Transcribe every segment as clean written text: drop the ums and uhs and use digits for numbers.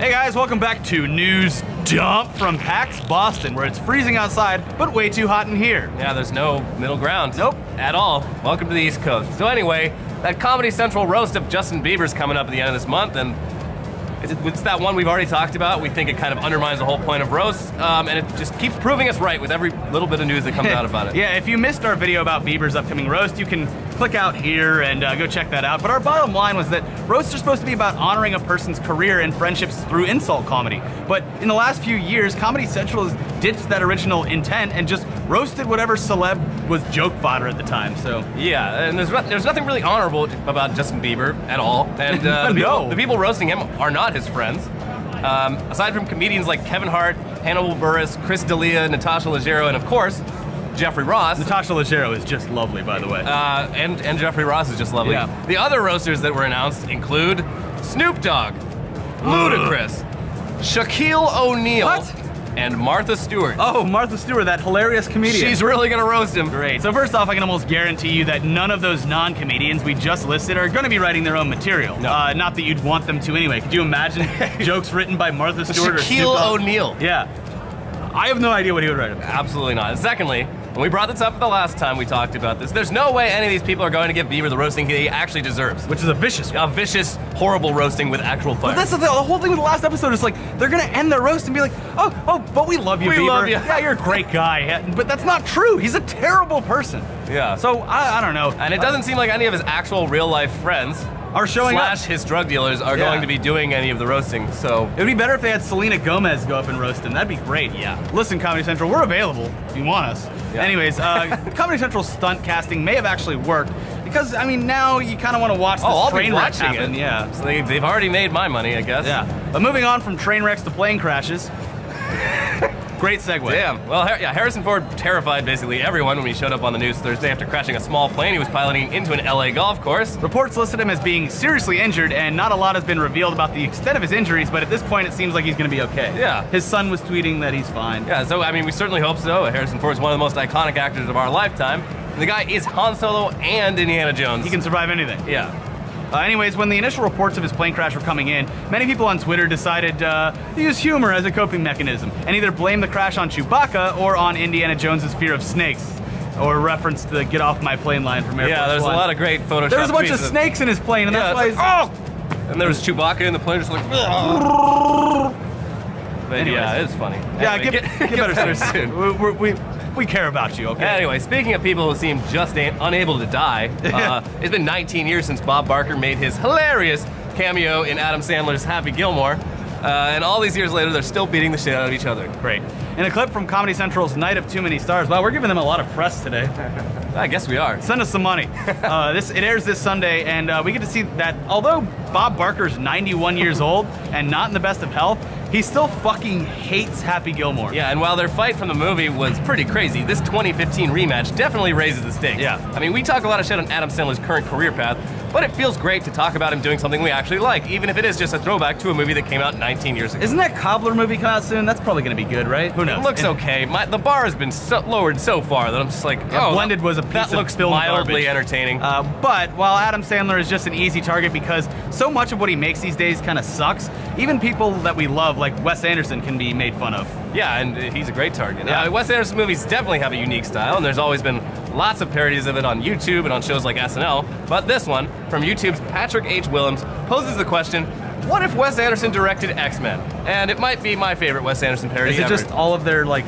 Hey guys, welcome back to News Dump from PAX Boston, where it's freezing outside, but way too hot in here. Yeah, there's no middle ground. Nope. At all. Welcome to the East Coast. So anyway, that Comedy Central roast of Justin Bieber's coming up at the end of this month, and it's that one we've already talked about. We think it kind of undermines the whole point of roasts, and it just keeps proving us right with every little bit of news that comes out about it. Yeah, if you missed our video about Bieber's upcoming roast, you can click out here and go check that out. But our bottom line was that roasts are supposed to be about honoring a person's career and friendships through insult comedy. But in the last few years, Comedy Central has ditched that original intent and just roasted whatever celeb was joke fodder at the time, so. Yeah, and there's nothing really honorable about Justin Bieber at all. And the people roasting him are not his friends. Aside from comedians like Kevin Hart, Hannibal Buress, Chris D'Elia, Natasha Leggero, and of course, Jeffrey Ross. Natasha Leggero is just lovely, by the way. And Jeffrey Ross is just lovely. Yeah. The other roasters that were announced include Snoop Dogg, Ludacris, Shaquille O'Neal, and Martha Stewart. Oh, Martha Stewart, that hilarious comedian. She's really gonna roast him. Great. So first off, I can almost guarantee you that none of those non-comedians we just listed are gonna be writing their own material. No. Not that you'd want them to anyway. Could you imagine jokes written by Martha Stewart or Snoop Shaquille Dogg? O'Neal. Yeah. I have no idea what he would write about. Absolutely not. And secondly, when we brought this up the last time we talked about this, there's no way any of these people are going to give Bieber the roasting he actually deserves. Which is a vicious one. A vicious, horrible roasting with actual fire. But that's the whole thing with the last episode is like, they're gonna end their roast and be like, oh, but we love you, Bieber. We love you. Yeah, you're a great guy. But that's not true. He's a terrible person. Yeah. So, I don't know. And it doesn't seem like any of his actual real-life friends are showing up. / his drug dealers are going to be doing any of the roasting, so. It would be better if they had Selena Gomez go up and roast him. That'd be great. Yeah. Listen, Comedy Central, we're available if you want us. Yeah. Anyways, Comedy Central stunt casting may have actually worked because, I mean, now you kind of want to watch this train wreck happen. Yeah. So they've already made my money, I guess. Yeah. But moving on from train wrecks to plane crashes. Great segue. Damn. Well, Harrison Ford terrified basically everyone when he showed up on the news Thursday after crashing a small plane he was piloting into an LA golf course. Reports listed him as being seriously injured, and not a lot has been revealed about the extent of his injuries, but at this point it seems like he's going to be okay. Yeah. His son was tweeting that he's fine. Yeah, so I mean, we certainly hope so. Harrison Ford is one of the most iconic actors of our lifetime. The guy is Han Solo and Indiana Jones. He can survive anything. Yeah. Anyways, when the initial reports of his plane crash were coming in, many people on Twitter decided to use humor as a coping mechanism and either blame the crash on Chewbacca or on Indiana Jones's fear of snakes, or reference the "get off my plane" line from Air Force Yeah, there's One. a lot of great Photoshop. There was a bunch of snakes in his plane, and that's why he's And there was Chewbacca in the plane just like, but Anyways. yeah, it's funny. Yeah, Anyway, get better soon. We care about you, okay? Anyway, speaking of people who seem just unable to die, it's been 19 years since Bob Barker made his hilarious cameo in Adam Sandler's Happy Gilmore, and all these years later, they're still beating the shit out of each other. Great. In a clip from Comedy Central's Night of Too Many Stars, wow, we're giving them a lot of press today. I guess we are. Send us some money. It airs this Sunday, and we get to see that although Bob Barker's 91 years old and not in the best of health, he still fucking hates Happy Gilmore. Yeah, and while their fight from the movie was pretty crazy, this 2015 rematch definitely raises the stakes. Yeah. I mean, we talk a lot of shit on Adam Sandler's current career path, but it feels great to talk about him doing something we actually like, even if it is just a throwback to a movie that came out 19 years ago. Isn't that Cobbler movie come out soon? That's probably gonna be good, right? Who knows? It looks okay. The bar has been lowered so far that I'm just like, oh, Blended was a piece that of looks film mildly garbage. entertaining. But while Adam Sandler is just an easy target because so much of what he makes these days kind of sucks, even people that we love, like Wes Anderson, can be made fun of. Yeah, and he's a great target. Yeah. Wes Anderson movies definitely have a unique style, and there's always been lots of parodies of it on YouTube and on shows like SNL. But this one, from YouTube's Patrick H. Willems, poses the question, what if Wes Anderson directed X-Men? And it might be my favorite Wes Anderson parody Is it ever. just all of their like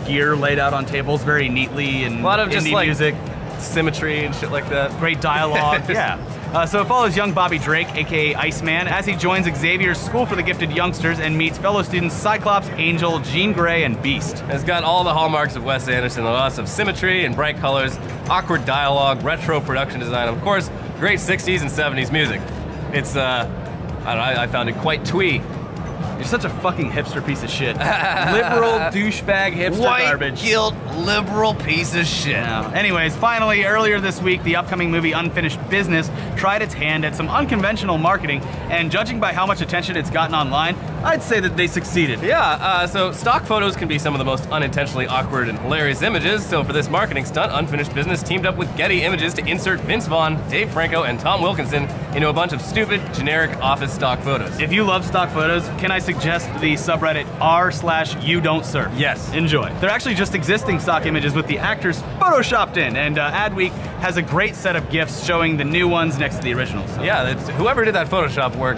gear laid out on tables very neatly and a lot of just indie like music? symmetry and shit like that. Great dialogue, yeah. So it follows young Bobby Drake, aka Iceman, as he joins Xavier's School for the Gifted Youngsters and meets fellow students Cyclops, Angel, Jean Grey, and Beast. It's got all the hallmarks of Wes Anderson, lots of symmetry and bright colors, awkward dialogue, retro production design, and of course, great 60s and 70s music. It's, I don't know, I found it quite twee. You're such a fucking hipster piece of shit. Liberal douchebag hipster garbage. guilt, liberal piece of shit. Yeah. Anyways, finally, earlier this week, the upcoming movie Unfinished Business tried its hand at some unconventional marketing, and judging by how much attention it's gotten online, I'd say that they succeeded. Yeah, so stock photos can be some of the most unintentionally awkward and hilarious images, so for this marketing stunt, Unfinished Business teamed up with Getty Images to insert Vince Vaughn, Dave Franco, and Tom Wilkinson into a bunch of stupid, generic office stock photos. If you love stock photos, can I suggest the subreddit r/you-don't-surf. Yes. Enjoy. They're actually just existing stock images with the actors photoshopped in, and Adweek has a great set of GIFs showing the new ones next to the originals. So. Yeah, whoever did that Photoshop work,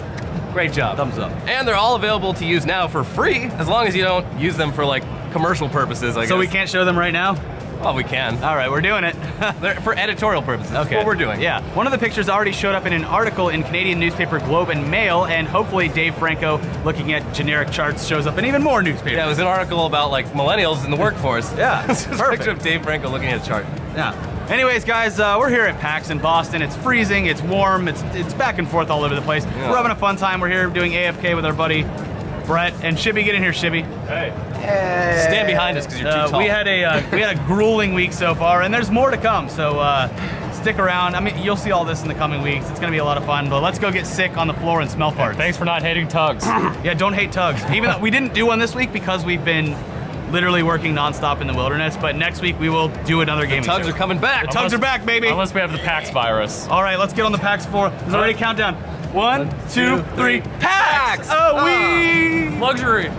great job. Thumbs up. And And they're all available to use now for free, as long as you don't use them for like commercial purposes, I guess. so we can't show them right now? Oh, we can. All right, we're doing it. They're for editorial purposes. That's what we're doing. Yeah. One of the pictures already showed up in an article in Canadian newspaper Globe and Mail, and hopefully Dave Franco, looking at generic charts, shows up in even more newspapers. Yeah, it was an article about like millennials in the workforce. Yeah, It's just a perfect. picture of Dave Franco looking at a chart. Yeah. Anyways, guys, we're here at PAX in Boston. It's freezing, it's warm, it's back and forth all over the place. Yeah. We're having a fun time. We're here doing AFK with our buddy Brett and Shibby. Get in here, Shibby. Hey. Stand behind us because you're too tall. We had a grueling week so far, and there's more to come. So stick around. I mean, you'll see all this in the coming weeks. It's gonna be a lot of fun. But let's go get sick on the floor and smell farts. Thanks for not hating tugs. Yeah, don't hate tugs. Even though we didn't do one this week because we've been literally working nonstop in the wilderness. But next week we will do another game. Tugs are coming back. The tugs are back, baby. Unless we have the PAX virus. All right, let's get on the PAX floor. There's already a countdown. 1, 2, 3, PAX! Oh, we! Luxury.